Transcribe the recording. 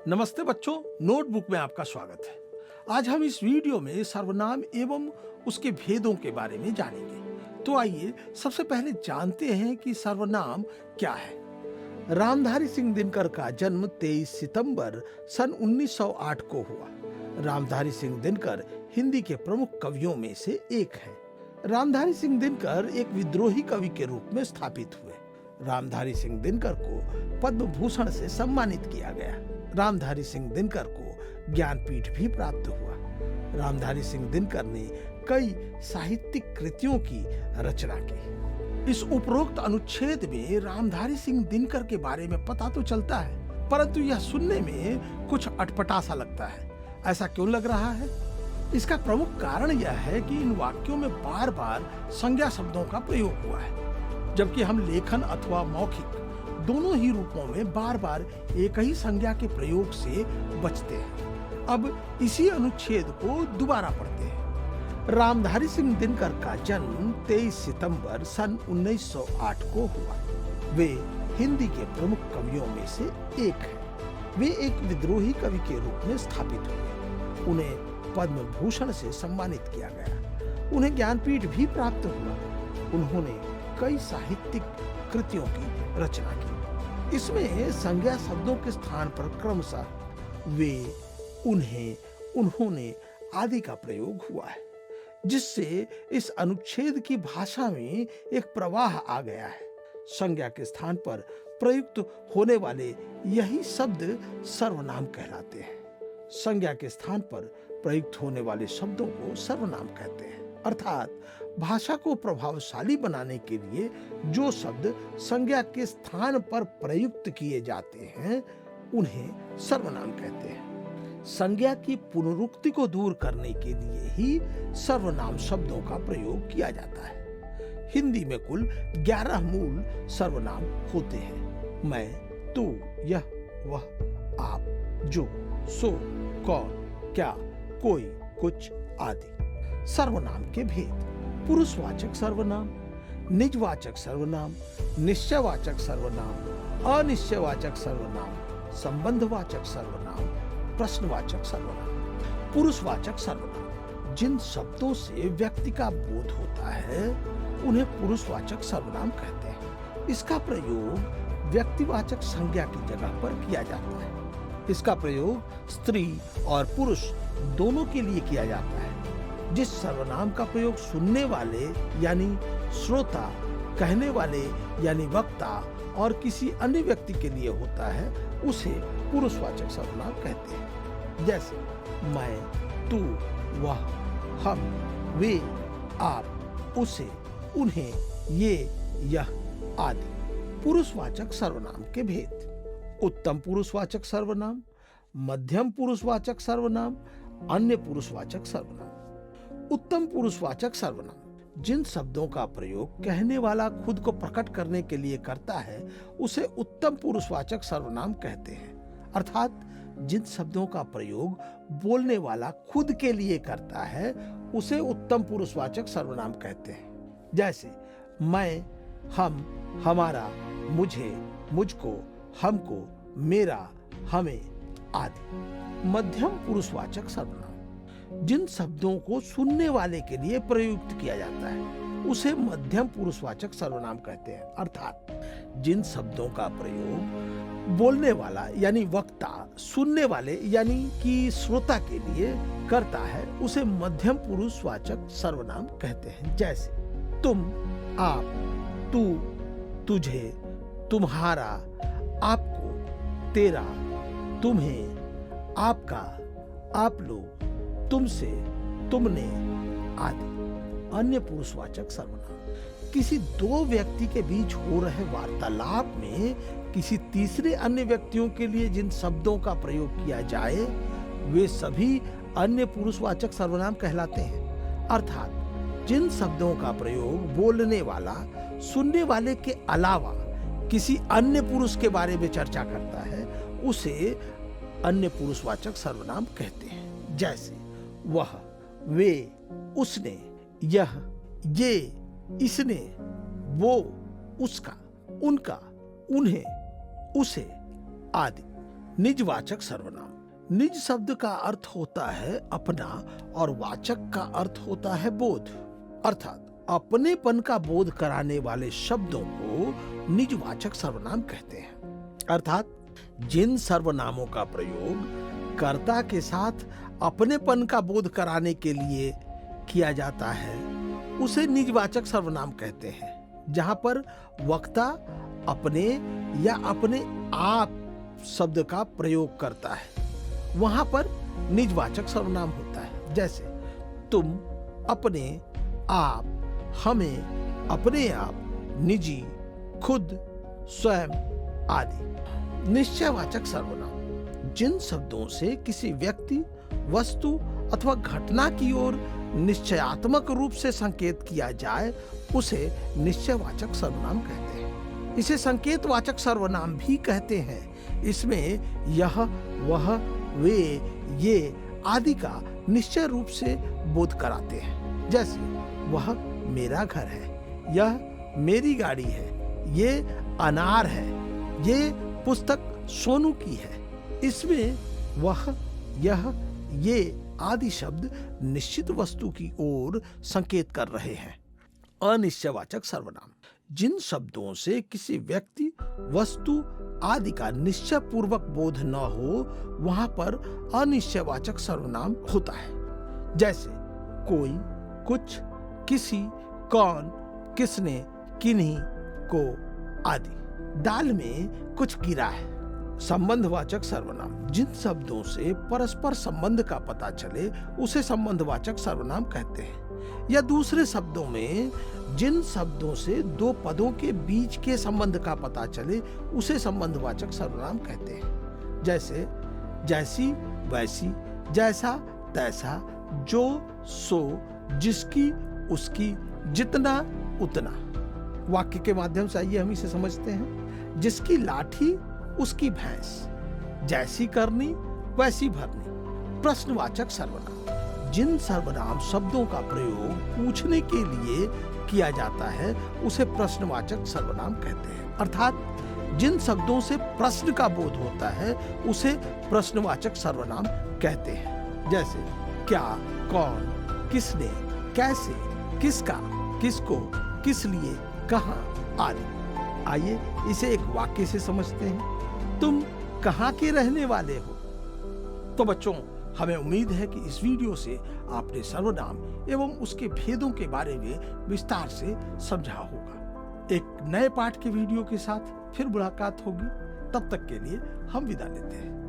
नमस्ते बच्चों, नोटबुक में आपका स्वागत है। आज हम इस वीडियो में सर्वनाम एवं उसके भेदों के बारे में जानेंगे। तो आइए सबसे पहले जानते हैं कि सर्वनाम क्या है। रामधारी सिंह दिनकर का जन्म 23 सितंबर सन 1908 को हुआ। रामधारी सिंह दिनकर हिंदी के प्रमुख कवियों में से एक है। रामधारी सिंह दिनकर एक विद्रोही कवि के रूप में स्थापित हुए। रामधारी सिंह दिनकर को पद्म भूषण से सम्मानित किया गया। रामधारी सिंह दिनकर को ज्ञानपीठ भी प्राप्त हुआ। रामधारी सिंह दिनकर ने कई साहित्यिक कृतियों की रचना की। इस उपरोक्त अनुच्छेद में रामधारी सिंह दिनकर के बारे में पता तो चलता है, परंतु यह सुनने में कुछ अटपटा सा लगता है। ऐसा क्यों लग रहा है? इसका प्रमुख कारण यह है कि इन वाक्यों में बार बार संज्ञा शब्दों का प्रयोग हुआ है, जबकि हम लेखन अथवा मौखिक दोनों ही रूपों में बार बार एक ही संज्ञा के प्रयोग से बचते हैं। अब इसी अनुच्छेद को दोबारा पढ़ते हैं। रामधारी सिंह दिनकर का जन्म 23 सितंबर सन 1908 को हुआ। वे हिंदी के प्रमुख कवियों में से एक हैं। वे एक विद्रोही कवि के रूप में स्थापित हुए। उन्हें पद्म भूषण से सम्मानित किया गया। उन्हें ज्ञानपीठ भी प्राप्त हुआ। उन्होंने कई साहित्यिक कृतियों की रचना की। इसमें संज्ञा शब्दों के स्थान पर क्रमशः वे, उन्हें, उन्होंने आदि का प्रयोग हुआ है, जिससे इस अनुच्छेद की भाषा में एक प्रवाह आ गया है। संज्ञा के स्थान पर प्रयुक्त होने वाले यही शब्द सर्वनाम कहलाते हैं। संज्ञा के स्थान पर प्रयुक्त होने वाले शब्दों को सर्वनाम कहते हैं। अर्थात भाषा को प्रभावशाली बनाने के लिए जो शब्द संज्ञा के स्थान पर प्रयुक्त किए जाते हैं, उन्हें सर्वनाम कहते हैं। संज्ञा की पुनरुक्ति को दूर करने के लिए ही सर्वनाम शब्दों का प्रयोग किया जाता है। हिंदी में कुल 11 मूल सर्वनाम होते हैं। मैं, तू, यह, वह, आप, जो, सो, कौन, क्या, कोई, कुछ आदि। सर्वनाम के भेद: पुरुषवाचक सर्वनाम, निजवाचक सर्वनाम, निश्चयवाचक सर्वनाम, अनिश्चयवाचक सर्वनाम, संबंधवाचक सर्वनाम, प्रश्नवाचक सर्वनाम। पुरुषवाचक सर्वनाम: जिन शब्दों से व्यक्ति का बोध होता है, उन्हें पुरुषवाचक सर्वनाम कहते हैं। इसका प्रयोग व्यक्तिवाचक संज्ञा की जगह पर किया जाता है। इसका प्रयोग स्त्री और पुरुष दोनों के लिए किया जाता है। जिस सर्वनाम का प्रयोग सुनने वाले यानी श्रोता, कहने वाले यानी वक्ता और किसी अन्य व्यक्ति के लिए होता है, उसे पुरुषवाचक सर्वनाम कहते हैं। जैसे मैं, तू, वह, हम, वे, आप, उसे, उन्हें, ये, यह आदि। पुरुषवाचक सर्वनाम के भेद: उत्तम पुरुषवाचक सर्वनाम, मध्यम पुरुषवाचक सर्वनाम, अन्य पुरुषवाचक सर्वनाम। उत्तम पुरुषवाचक सर्वनाम: जिन शब्दों का प्रयोग कहने वाला खुद को प्रकट करने के लिए करता है, उसे उत्तम पुरुषवाचक सर्वनाम कहते हैं। अर्थात जिन शब्दों का प्रयोग बोलने वाला खुद के लिए करता है, उसे उत्तम पुरुषवाचक सर्वनाम कहते हैं। जैसे मैं, हम, हमारा, मुझे, मुझको, हमको, मेरा, हमें आदि। मध्यम पुरुषवाचक सर्वनाम: जिन शब्दों को सुनने वाले के लिए प्रयुक्त किया जाता है, उसे मध्यम पुरुषवाचक सर्वनाम कहते हैं। अर्थात जिन शब्दों का प्रयोग बोलने वाला यानी वक्ता सुनने वाले यानी कि श्रोता के लिए करता है, उसे मध्यम पुरुषवाचक सर्वनाम कहते हैं। जैसे तुम, आप, तू, तुझे, तुम्हारा, आपको, तेरा, तुम्हें, आपका, आप लोग, तुमसे, तुमने आदि। अन्य पुरुषवाचक सर्वनाम: किसी दो व्यक्ति के बीच हो रहे वार्तालाप में किसी तीसरे अन्य व्यक्तियों के लिए जिन शब्दों का प्रयोग किया जाए, वे सभी अन्य पुरुषवाचक सर्वनाम कहलाते हैं। अर्थात जिन शब्दों का प्रयोग बोलने वाला सुनने वाले के अलावा किसी अन्य पुरुष के बारे में चर्चा करता है, उसे अन्य पुरुषवाचक सर्वनाम कहते हैं। जैसे वह, वे, उसने, यह, ये, इसने, वो, उसका, उनका, उन्हें, उसे आदि। निजवाचक सर्वनाम। निज शब्द का अर्थ होता है अपना और वाचक का अर्थ होता है बोध, अर्थात अपनेपन का बोध कराने वाले शब्दों को निजवाचक सर्वनाम कहते हैं। अर्थात जिन सर्वनामों का प्रयोग कर्ता के साथ अपनेपन का बोध कराने के लिए किया जाता है उसे निजवाचक सर्वनाम कहते हैं। जहां पर वक्ता अपने या अपने आप शब्द का प्रयोग करता है वहां पर निजवाचक सर्वनाम होता है। जैसे तुम, अपने, आप, हमें, अपने आप, निजी, खुद, स्वयं आदि। निश्चयवाचक सर्वनाम। जिन शब्दों से किसी व्यक्ति, वस्तु अथवा घटना की ओर निश्चयात्मक रूप से संकेत किया जाए उसे निश्चयवाचक सर्वनाम कहते हैं। इसे संकेतवाचक सर्वनाम भी कहते हैं। इसमें यह, वह, वे, ये आदि का निश्चय रूप से बोध कराते हैं। जैसे वह मेरा घर है, यह मेरी गाड़ी है, ये अनार है, ये पुस्तक सोनू की है। इसमें वह, यह, ये आदि शब्द निश्चित वस्तु की ओर संकेत कर रहे हैं। अनिश्चयवाचक सर्वनाम। जिन शब्दों से किसी व्यक्ति, वस्तु आदि का निश्चय पूर्वक बोध न हो वहां पर अनिश्चयवाचक सर्वनाम होता है। जैसे कोई, कुछ, किसी, कौन, किसने, किन्हीं, को आदि। दाल में कुछ गिरा है। संबंधवाचक सर्वनाम। जिन शब्दों से परस्पर संबंध का पता चले उसे संबंधवाचक सर्वनाम कहते हैं। या दूसरे शब्दों में जिन शब्दों से दो पदों के बीच के संबंध का पता चले उसे संबंधवाचक सर्वनाम कहते हैं। जैसे जैसी, वैसी, जैसा, तैसा, जो, सो, जिसकी, उसकी, जितना, उतना। वाक्य के माध्यम से आइए हम इसे समझते हैं। जिसकी लाठी उसकी भैंस, जैसी करनी वैसी भरनी। प्रश्नवाचक सर्वनाम। जिन सर्वनाम शब्दों का प्रयोग पूछने के लिए किया जाता है उसे प्रश्नवाचक सर्वनाम कहते हैं। अर्थात जिन शब्दों से प्रश्न का बोध होता है उसे प्रश्नवाचक सर्वनाम कहते हैं। जैसे क्या, कौन, किसने, कैसे, किसका, किसको, किस लिए, कहां आदि। आइए इसे एक वाक्य से समझते हैं। तुम कहां के रहने वाले हो? तो बच्चों, हमें उम्मीद है कि इस वीडियो से आपने सर्वनाम एवं उसके भेदों के बारे में विस्तार से समझा होगा। एक नए पाठ के वीडियो के साथ फिर मुलाकात होगी। तब तक के लिए हम विदा लेते हैं।